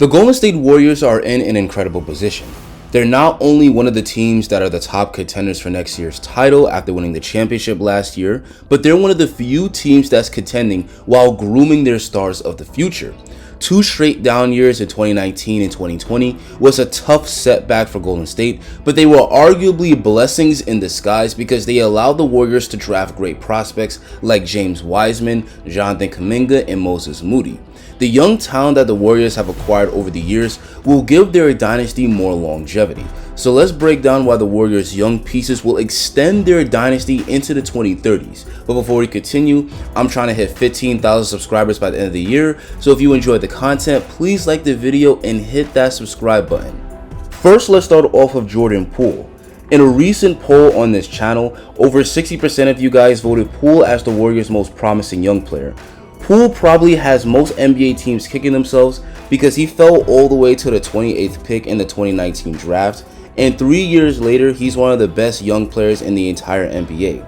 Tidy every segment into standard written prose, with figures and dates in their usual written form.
The Golden State Warriors are in an incredible position. They're not only one of the teams that are the top contenders for next year's title after winning the championship last year, but they're one of the few teams that's contending while grooming their stars of the future. 2 straight down years in 2019 and 2020 was a tough setback for Golden State, but they were arguably blessings in disguise because they allowed the Warriors to draft great prospects like James Wiseman, Jonathan Kaminga, and Moses Moody. The young talent that the Warriors have acquired over the years will give their dynasty more longevity. So let's break down why the Warriors' young pieces will extend their dynasty into the 2030s. But before we continue, I'm trying to hit 15,000 subscribers by the end of the year. So if you enjoyed the content, please like the video and hit that subscribe button. First, let's start off with Jordan Poole. In a recent poll on this channel, over 60% of you guys voted Poole as the Warriors' most promising young player. Poole probably has most NBA teams kicking themselves because he fell all the way to the 28th pick in the 2019 draft, and 3 years later he's one of the best young players in the entire NBA.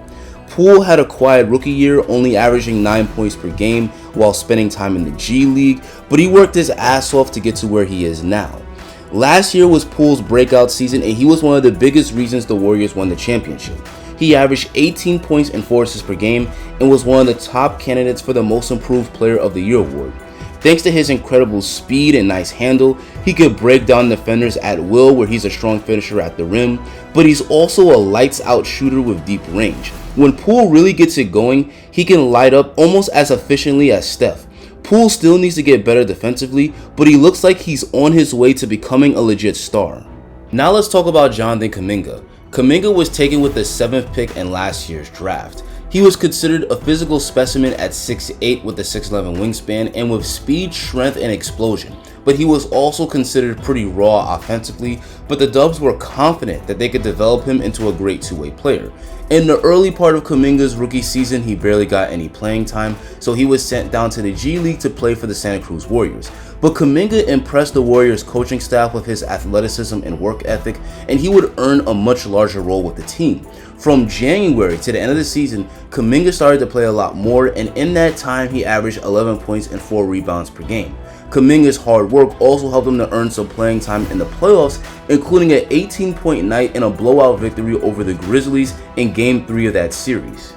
Poole had a quiet rookie year, only averaging 9 points per game while spending time in the G League, but he worked his ass off to get to where he is now. Last year was Poole's breakout season, and he was one of the biggest reasons the Warriors won the championship. He averaged 18 points and 4 assists per game and was one of the top candidates for the Most Improved Player of the Year award. Thanks to his incredible speed and nice handle, he could break down defenders at will where he's a strong finisher at the rim, but he's also a lights out shooter with deep range. When Poole really gets it going, he can light up almost as efficiently as Steph. Poole still needs to get better defensively, but he looks like he's on his way to becoming a legit star. Now let's talk about Jonathan Kaminga. Kaminga was taken with the 7th pick in last year's draft. He was considered a physical specimen at 6'8" with a 6'11" wingspan and with speed, strength, and explosion, but he was also considered pretty raw offensively, but the Dubs were confident that they could develop him into a great two-way player. In the early part of Kaminga's rookie season, he barely got any playing time, so he was sent down to the G League to play for the Santa Cruz Warriors. But Kaminga impressed the Warriors coaching staff with his athleticism and work ethic, and he would earn a much larger role with the team. From January to the end of the season, Kaminga started to play a lot more, and in that time he averaged 11 points and 4 rebounds per game. Kaminga's hard work also helped him to earn some playing time in the playoffs, including an 18-point night and a blowout victory over the Grizzlies in Game 3 of that series.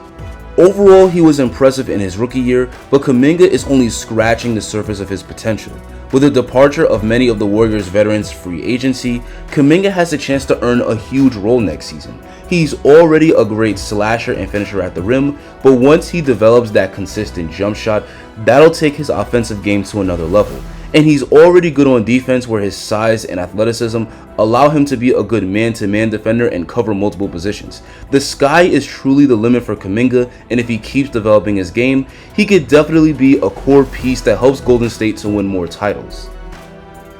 Overall, he was impressive in his rookie year, but Kaminga is only scratching the surface of his potential. With the departure of many of the Warriors' veterans' free agency, Kaminga has a chance to earn a huge role next season. He's already a great slasher and finisher at the rim, but once he develops that consistent jump shot, that'll take his offensive game to another level. And he's already good on defense where his size and athleticism allow him to be a good man-to-man defender and cover multiple positions. The sky is truly the limit for Kaminga, and if he keeps developing his game, he could definitely be a core piece that helps Golden State to win more titles.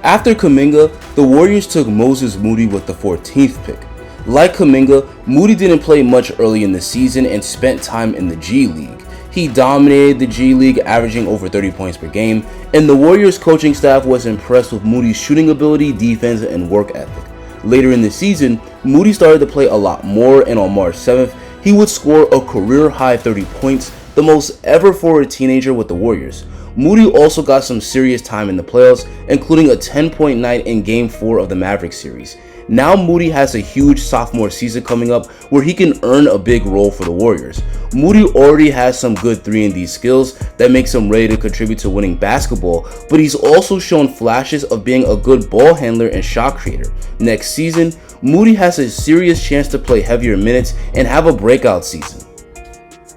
After Kaminga, the Warriors took Moses Moody with the 14th pick. Like Kaminga, Moody didn't play much early in the season and spent time in the G League. He dominated the G League, averaging over 30 points per game, and the Warriors coaching staff was impressed with Moody's shooting ability, defense, and work ethic. Later in the season, Moody started to play a lot more, and on March 7th, he would score a career-high 30 points, the most ever for a teenager with the Warriors. Moody also got some serious time in the playoffs, including a 10-point night in Game 4 of the Mavericks series. Now Moody has a huge sophomore season coming up where he can earn a big role for the Warriors. Moody already has some good 3-and-D skills that makes him ready to contribute to winning basketball, but he's also shown flashes of being a good ball handler and shot creator. Next season, Moody has a serious chance to play heavier minutes and have a breakout season.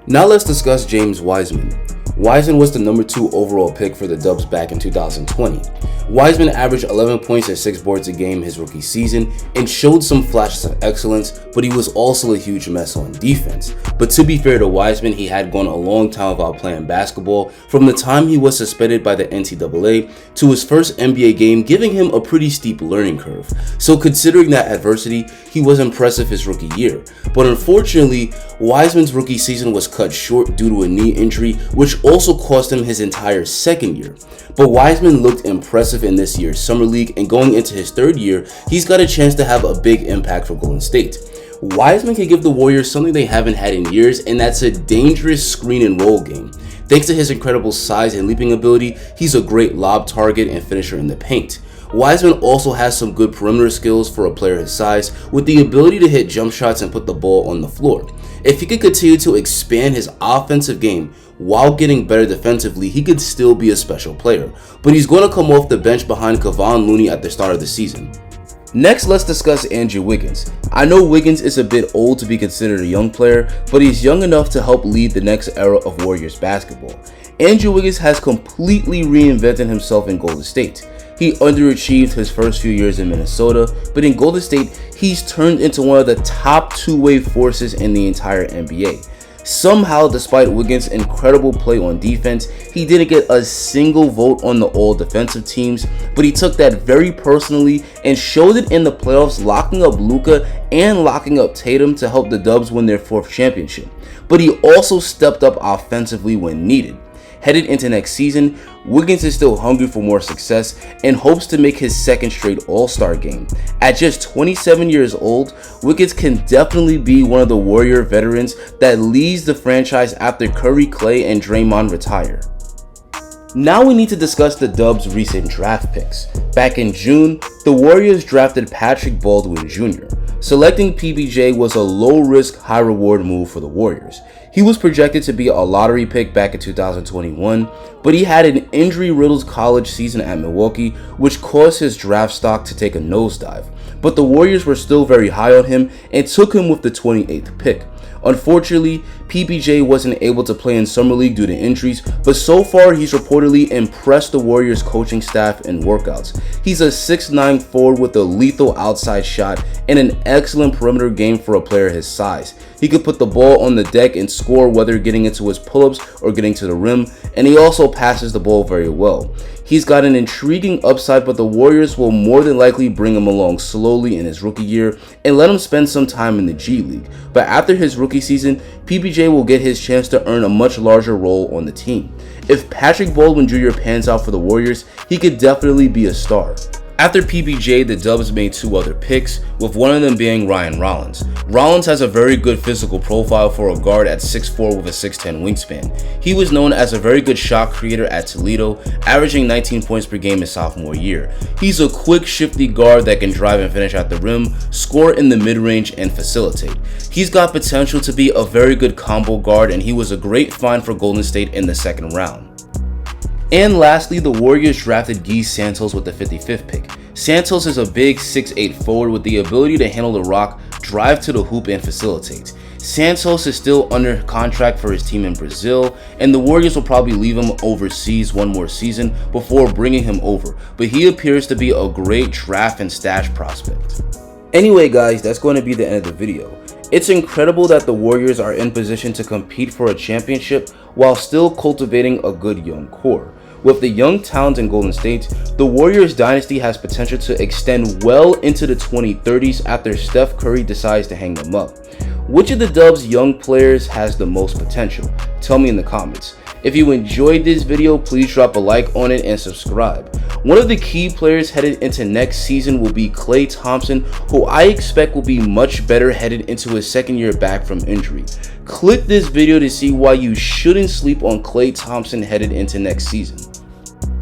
Now let's discuss James Wiseman. Wiseman was the number 2 overall pick for the Dubs back in 2020. Wiseman averaged 11 points and 6 boards a game his rookie season and showed some flashes of excellence, but he was also a huge mess on defense. But to be fair to Wiseman, he had gone a long time without playing basketball, from the time he was suspended by the NCAA to his first NBA game, giving him a pretty steep learning curve. So considering that adversity, he was impressive his rookie year. But unfortunately, Wiseman's rookie season was cut short due to a knee injury, which also cost him his entire second year. But Wiseman looked impressive in this year's Summer League, and going into his 3rd year, he's got a chance to have a big impact for Golden State. Wiseman can give the Warriors something they haven't had in years, and that's a dangerous screen and roll game. Thanks to his incredible size and leaping ability, he's a great lob target and finisher in the paint. Wiseman also has some good perimeter skills for a player his size, with the ability to hit jump shots and put the ball on the floor. If he could continue to expand his offensive game while getting better defensively, he could still be a special player, but he's going to come off the bench behind Kevon Looney at the start of the season. Next, let's discuss Andrew Wiggins. I know Wiggins is a bit old to be considered a young player, but he's young enough to help lead the next era of Warriors basketball. Andrew Wiggins has completely reinvented himself in Golden State. He underachieved his first few years in Minnesota, but in Golden State, he's turned into one of the top two-way forces in the entire NBA. Somehow, despite Wiggins' incredible play on defense, he didn't get a single vote on the all defensive teams, but he took that very personally and showed it in the playoffs, locking up Luka and locking up Tatum to help the Dubs win their 4th championship. But he also stepped up offensively when needed. Headed into next season, Wiggins is still hungry for more success and hopes to make his 2nd straight All-Star game. At just 27 years old, Wiggins can definitely be one of the Warrior veterans that leads the franchise after Curry, Klay, and Draymond retire. Now we need to discuss the Dubs' recent draft picks. Back in June, the Warriors drafted Patrick Baldwin Jr. Selecting PBJ was a low-risk, high-reward move for the Warriors. He was projected to be a lottery pick back in 2021, but he had an injury-riddled college season at Milwaukee, which caused his draft stock to take a nosedive. But the Warriors were still very high on him and took him with the 28th pick. Unfortunately, PBJ wasn't able to play in Summer League due to injuries, but so far he's reportedly impressed the Warriors coaching staff in workouts. He's a 6'9" forward with a lethal outside shot and an excellent perimeter game for a player his size. He could put the ball on the deck and score, whether getting into his pull-ups or getting to the rim, and he also passes the ball very well. He's got an intriguing upside, but the Warriors will more than likely bring him along slowly in his rookie year and let him spend some time in the G League. But after his rookie season, PBJ will get his chance to earn a much larger role on the team. If Patrick Baldwin Jr. pans out for the Warriors, he could definitely be a star. After PBJ, the Dubs made 2 other picks, with one of them being Ryan Rollins. Rollins has a very good physical profile for a guard at 6'4" with a 6'10" wingspan. He was known as a very good shot creator at Toledo, averaging 19 points per game his sophomore year. He's a quick, shifty guard that can drive and finish at the rim, score in the mid-range, and facilitate. He's got potential to be a very good combo guard, and he was a great find for Golden State in the 2nd round. And lastly, the Warriors drafted Goose Santos with the 55th pick. Santos is a big 6'8" forward with the ability to handle the rock, drive to the hoop, and facilitate. Santos is still under contract for his team in Brazil, and the Warriors will probably leave him overseas one more season before bringing him over, but he appears to be a great draft and stash prospect. Anyway guys, that's going to be the end of the video. It's incredible that the Warriors are in position to compete for a championship while still cultivating a good young core. With the young talent in Golden State, the Warriors dynasty has potential to extend well into the 2030s after Steph Curry decides to hang them up. Which of the Dubs' young players has the most potential? Tell me in the comments. If you enjoyed this video, please drop a like on it and subscribe. One of the key players headed into next season will be Klay Thompson, who I expect will be much better headed into his 2nd year back from injury. Click this video to see why you shouldn't sleep on Klay Thompson headed into next season.